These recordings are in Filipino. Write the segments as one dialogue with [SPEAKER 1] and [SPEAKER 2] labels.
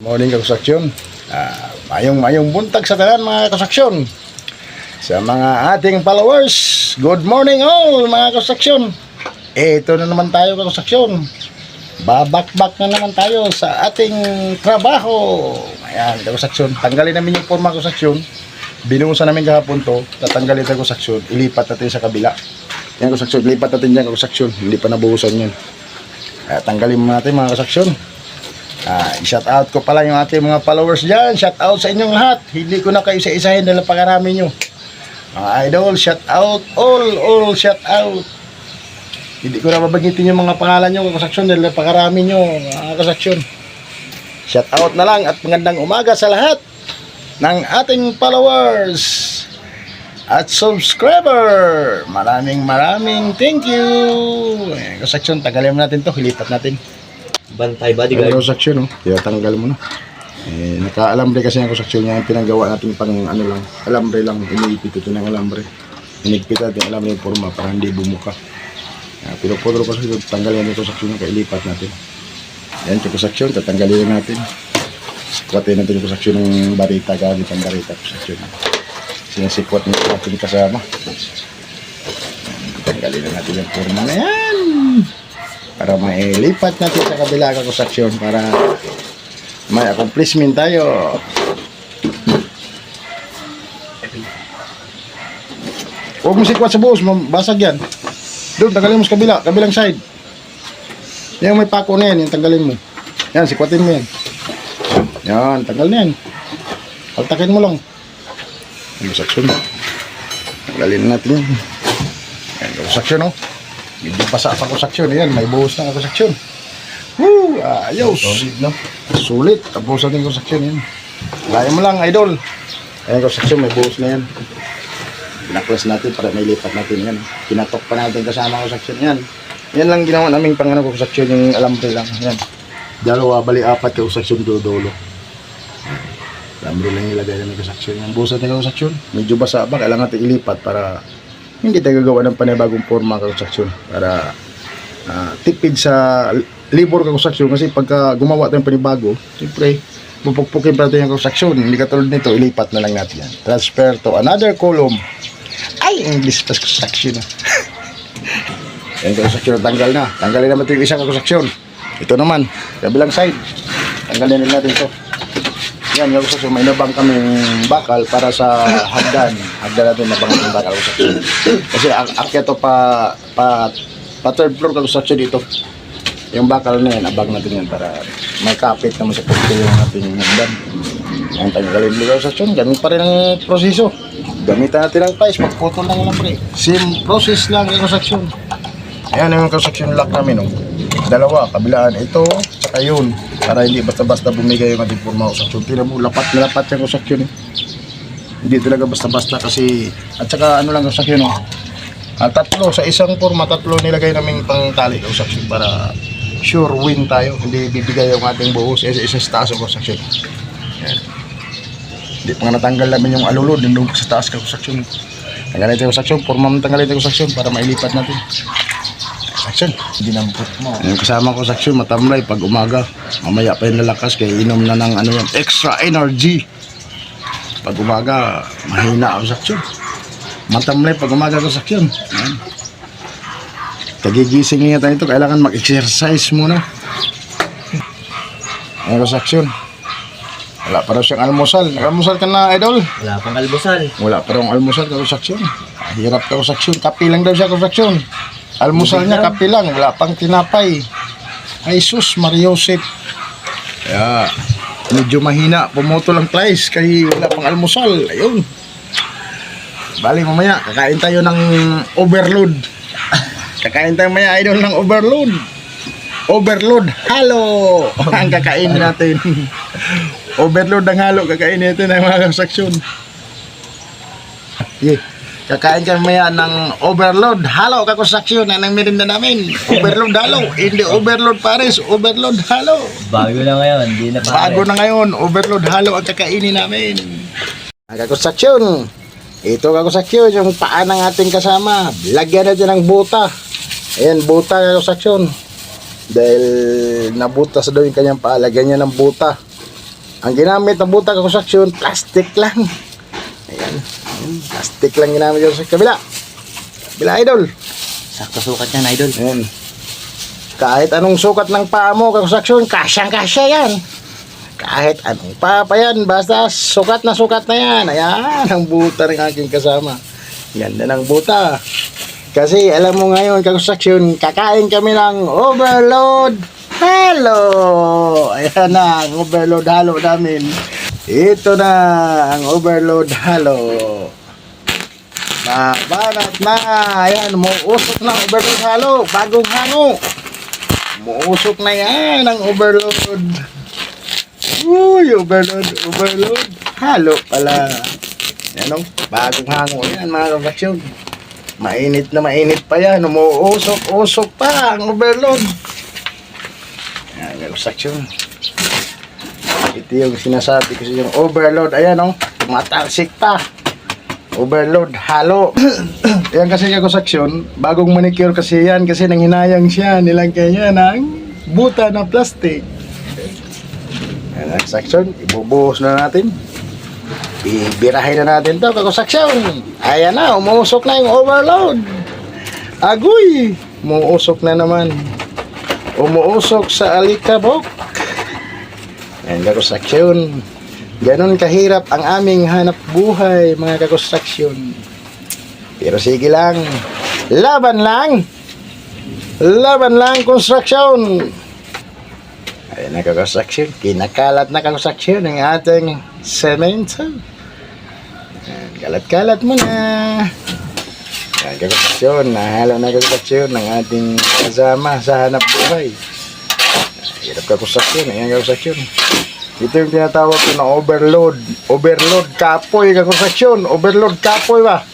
[SPEAKER 1] Morning kakusaksyon. Mayong buntag sa tanan mga kakusaksyon. Sa mga ating followers, good morning all mga kakusaksyon. Ito na naman tayo kakusaksyon. Babakbak na naman tayo sa ating trabaho. Ayan kakusaksyon, tanggalin namin yung forma kakusaksyon. Binuhusan namin kahapon to, tatanggalin tayo kakusaksyon, ilipat natin sa kabila. Yan kakusaksyon, ilipat natin dyan kakusaksyon, hindi pa nabuhusan yun. Tanggalin natin mga kakusaksyon. I-shout out ko pala yung ating mga followers dyan. Shout out sa inyong lahat. Hindi ko na kayo isa-isahin dahil pakarami nyo. Mga idol, shout out. All shout out. Hindi ko na mabagitin yung mga pangalan nyo kasaksyon dahil pakarami nyo mga kasaksyon. Shout out na lang at magandang umaga sa lahat ng ating followers at subscriber. Maraming thank you. Kasaksyon, tagalin natin to. Hilipat natin.
[SPEAKER 2] Bantay bodyguard.
[SPEAKER 1] Ano section, no? Kaya tanggal mo na. Naka-alambre kasi ang section niya, yung pinanggawa natin pang ano lang, alambre lang, inipit ito ng alambre. Inipit natin yung alambre yung forma para hindi bumuka. Pero puro pa sa tanggalin yung section niya, kailipat natin. Yan, yung section, tatanggalin natin. Squatin natin yung section ng barita, gamit ang barita section. Sinasikwat natin kasama. Tanggalin natin yung forma na yan. Para mailipat natin sa kabila kakusaksyon para may accomplishment tayo. Huwag mo sikwat sa buhos, basag yan. Doon, tanggalin mo sa kabila, kabilang side. Yung may pako na yan, yung tanggalin mo. Yan, sikwatin mo yan. Yan, tanggal na yan. Paltakin mo lang. Kakusaksyon. Tanggalin natin yan. Yan, kakusaksyon, oh. Medyo pasa pa kusaksyon. Ayan, may buhos na kusaksyon. Woo! Ayos! Sulit, no? Sulit. Tapos natin kusaksyon yan. Laya mo lang, idol. Ayan, kusaksyon, may buhos na yan. Pinaklas natin para may lipat natin yan. Pinatok pa natin kasama kusaksyon yan. Yan lang ginawa namin pang ano kusaksyon, yung alambre lang. Yan. Dalawa, bali apat kusaksyon dulo. Alambre lang nilagay namin kusaksyon. Yan, buhos natin kusaksyon. Medyo basa pa, kailangan natin ilipat para hindi tayo gagawa ng panibagong forma kakusaksyon para tipid sa labor kakusaksyon kasi pagka gumawa tayong panibago, siyempre pupukpukin pa natin yung kakusaksyon. Hindi katulad nito, ilipat na lang natin yan. Transfer to another column. Ay, English plus kakusaksyon. Yan kakusaksyon, tanggal na. Tanggalin naman ito yung isang kakusaksyon. Ito naman, kabilang side. Tanggalin natin ito. Yan, yung kakusaksyon, may nabang kaming bakal para sa hagdan. Hagdan natin nabang kaming bakal kakusaksyon. Kasi akyat to pa third floor kakusaksyon dito. Yung bakal na yan, abang natin yan para may kapit naman sa pagkakas yung ating hagdan. Ang tanggalin mo kakusaksyon, ganun pa rin ang proseso. Gamitan natin ang ties, pagputol lang lang pre. Same process lang kakusaksyon. Ayan yung kakusaksyon lock namin. Oh. Dalawa, kabilaan ito, saka yun. Para hindi basta-basta bumigay yung ating forma kakusaksyon. Tira mo, lapat na lapat yung kakusaksyon. Hindi talaga basta-basta kasi, at saka ano lang kakusaksyon. Tatlo, sa isang forma, tatlo nilagay namin pang tali kakusaksyon para sure win tayo. Hindi bibigay yung ating buhos isa sa taas kakusaksyon. Yan. Hindi pa nga natanggal namin yung alulod, yung sa taas kakusaksyon. Tanggalin tayo kakusaksyon, forma mo tanggalin tayo kakusaksyon para mailipat natin. Action. Dinampot mo. Yung kasama ko sa action, matamlay pag umaga. Mamaya pa yung lalakas kaya inom na ng ano yan, extra energy. Pag umaga, mahina ako sa action. Matamlay pag umaga ko sa action. Tagigising niya tayo ito, kailangan mag-exercise muna. Ayan ko sa action. Wala pa raw siyang almusal. Almusal ka na, idol?
[SPEAKER 2] Wala pang almusal.
[SPEAKER 1] Wala pa raw almusal ka sa action. Hirap ka sa action. Kapi lang daw siya sa action. Almusal niya, kape lang, wala pang tinapay. Ay sus, Mariosep. Kaya, medyo mahina, pumuto lang twice, kaya wala pang almusal. Ayun. Bali, mamaya, kakain tayo ng overload. Kakain tayo maya, idol, ng overload. Overload, halo. Ang kakain natin. Overload ng halo, kakain natin ng mga saksyon. Yeah. Kakain kami maya ng overload halo kakusaksyon na ng merinda namin. Overload halo, hindi overload pares, overload halo.
[SPEAKER 2] Bago na ngayon, hindi na pares.
[SPEAKER 1] Bago na ngayon, overload halo ang kakainin namin. Kakusaksyon, ito kakusaksyon, yung paa ng ating kasama. Lagyan natin ng buta. Ayan, buta kakusaksyon. Dahil nabutas daw yung kanyang paa, lagyan niya ng buta. Ang ginamit ng buta construction, plastic lang. Ayan. Plastic lang ginamit dito sa kabila. Kabila, idol.
[SPEAKER 2] Sakto sukat yan, idol.
[SPEAKER 1] Ayan. Kahit anong sukat ng paa mo, construction, kasyang-kasya yan. Kahit anong paa pa yan, basta sukat na yan. Ayan, ang buta ng aking kasama. Ganda ng buta. Kasi alam mo ngayon, construction, kakain kami ng overload halo. Ayan na, ang overload halo namin. Ito na, ang overload halo. Nabanat na. Ayan, muusok na overload halo. Bagong hano. Muusok na yan ang overload. Uy, overload. Halo pala. Yan o, bagong hango yan mga kabaksyon. Mainit na mainit pa yan. Umuusok pa ang overload. Yan, kabaksyon. Ito yung sinasabi ko sa yung overload. Ayan o, tumatalsik pa. Overload, halo. Yan kasi kabaksyon, bagong manicure kasi yan. Kasi nanghinayang siya, nilagay niya ng buta na plastic. Yan ang section, ibubuhos na natin. Ibirahin na natin to kako section. Ayan na, umuusok na yung overload. Agoy, umuusok na naman. Umuusok sa alikabok. Yan kako section. Ganon kahirap ang aming hanap buhay mga kako-section. Pero sige lang. Laban lang construction. Ayan na construction, kinakalat na construction ng ating semento. Kalat-kalat mo na. Ayan construction, nahalo na construction ng ating kasama sa hanap buhay. Hirap construction, ayan construction. Ito yung tinatawag ko na overload. Overload kapoy construction, overload kapoy ba?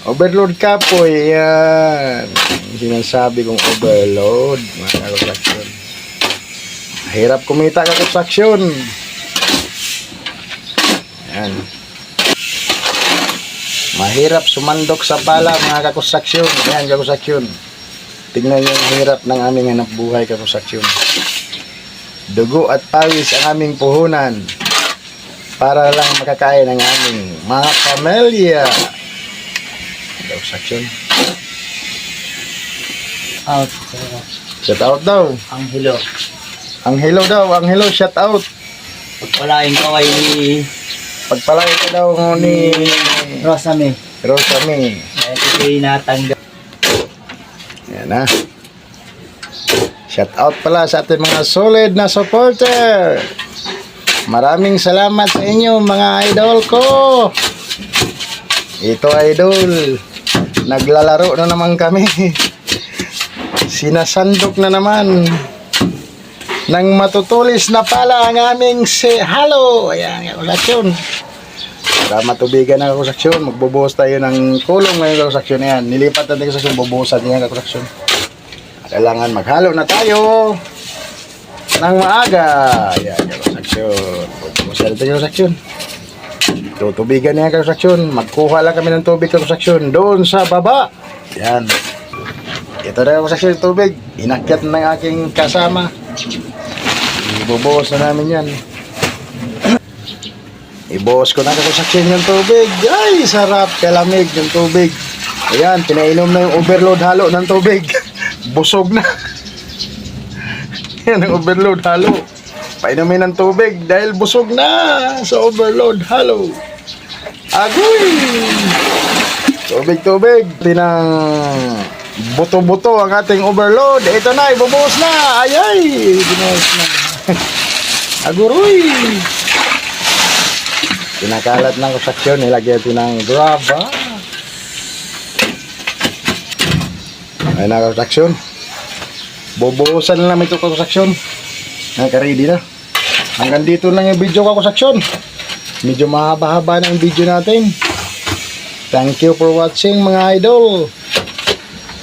[SPEAKER 1] Overload kapoy, yan. Sinasabi kong overload mga construction. Hirap kumita ka construction. Ayan. Mahirap sumandok sa pala mga kakonstruksyon. Ayan kakonstruksyon. Tignan nyo yung hirap ng aming hanap buhay kakonstruksyon. Dugo at pawis ang aming puhunan para lang makakain ng aming mga pamilya. Kakonstruksyon.
[SPEAKER 2] Out.
[SPEAKER 1] Shout out daw.
[SPEAKER 2] Ang hilo.
[SPEAKER 1] Ang hello daw, ang hello, shout out.
[SPEAKER 2] Pagpalain ko kay
[SPEAKER 1] Pagpalay ka daw ni
[SPEAKER 2] Rosame.
[SPEAKER 1] Rosame.
[SPEAKER 2] Ito yung natanggap.
[SPEAKER 1] Yan na. Shout out pala sa ating mga solid na supporter. Maraming salamat sa inyo mga idol ko. Ito idol. Naglalaro na naman kami. Sinasandok na naman. Nang matutulis na pala ang aming halo. Ayan, kakonstruksyon. Para matubigan ang kakonstruksyon, magbubuhos tayo ng kulong ngayong kakonstruksyon na yan. Nilipat natin kakonstruksyon, bubuhosan din ang kakonstruksyon. Kailangan maghalo na tayo ng maaga. Ayan, kakonstruksyon. Bubuhosan natin ang kakonstruksyon. Tutubigan niya ang kakonstruksyon. Magkuha lang kami ng tubig kakonstruksyon doon sa baba. Ayan. Ito na ang kakonstruksyon ng tubig. Inakyat ng aking kasama. Ibubuhos na namin yan. Ibuhos ko na kakonstruksyon yung tubig. Ay, sarap, kalamig yung tubig. Ayan, pinainom na yung overload halo ng tubig. Busog na. Yan ang overload halo. Painumin ng tubig dahil busog na sa overload halo. Agoy! Tubig. Tinang buto-buto ang ating overload. Ito na, ibubuhos na. Ayay! Binuhos na. Aguroy! Pinakalat ng konstruksyon, nilagyan ito ng graba. Ayun na konstruksyon. Bubuhusan na namin ito konstruksyon. Naka-ready na. Hanggang dito lang yung video ko konstruksyon. Medyo mahaba-haba na yung video natin. Thank you for watching mga idol.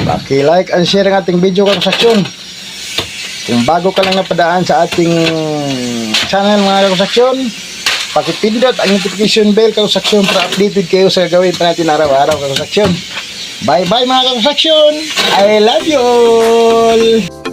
[SPEAKER 1] Paki-like and share ang ating video konstruksyon. Kung bago ka lang napadaan sa ating channel mga konstruksyon, pakipindot ang notification bell konstruksyon para updated kayo sa gagawin pa natin araw-araw konstruksyon. Bye bye mga konstruksyon. I love you all.